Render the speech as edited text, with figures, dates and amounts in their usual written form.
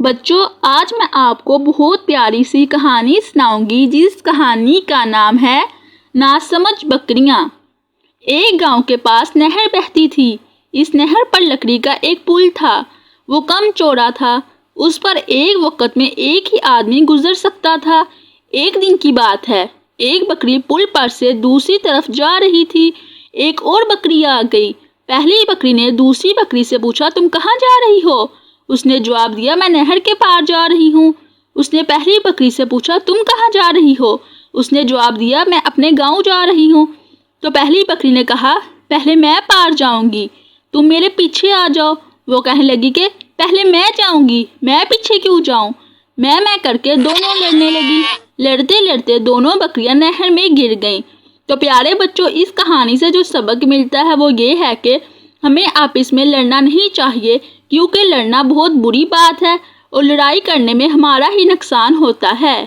بچوں، آج میں آپ کو بہت پیاری سی کہانی سناؤں گی جس کہانی کا نام ہے ناسمجھ بکریاں۔ ایک گاؤں کے پاس نہر بہتی تھی۔ اس نہر پر لکڑی کا ایک پل تھا۔ وہ کم چوڑا تھا۔ اس پر ایک وقت میں ایک ہی آدمی گزر سکتا تھا۔ ایک دن کی بات ہے، ایک بکری پل پر سے دوسری طرف جا رہی تھی۔ ایک اور بکری آ گئی۔ پہلی بکری نے دوسری بکری سے پوچھا، تم کہاں جا رہی ہو؟ اس نے جواب دیا، میں نہر کے پار جا رہی ہوں۔ اس نے پہلی بکری سے پوچھا، تم کہاں جا رہی ہو؟ اس نے جواب دیا، میں اپنے گاؤں جا رہی ہوں۔ تو پہلی بکری نے کہا، پہلے میں پار جاؤں گی، تم میرے پیچھے آ جاؤ۔ وہ کہنے لگی کہ پہلے میں جاؤں گی، میں پیچھے کیوں جاؤں؟ میں کر کے دونوں لڑنے لگی۔ لڑتے لڑتے دونوں بکریاں نہر میں گر گئیں۔ تو پیارے بچوں، اس کہانی سے جو سبق ملتا ہے وہ یہ ہے کہ ہمیں آپس میں لڑنا نہیں چاہیے، کیونکہ لڑنا بہت بری بات ہے اور لڑائی کرنے میں ہمارا ہی نقصان ہوتا ہے۔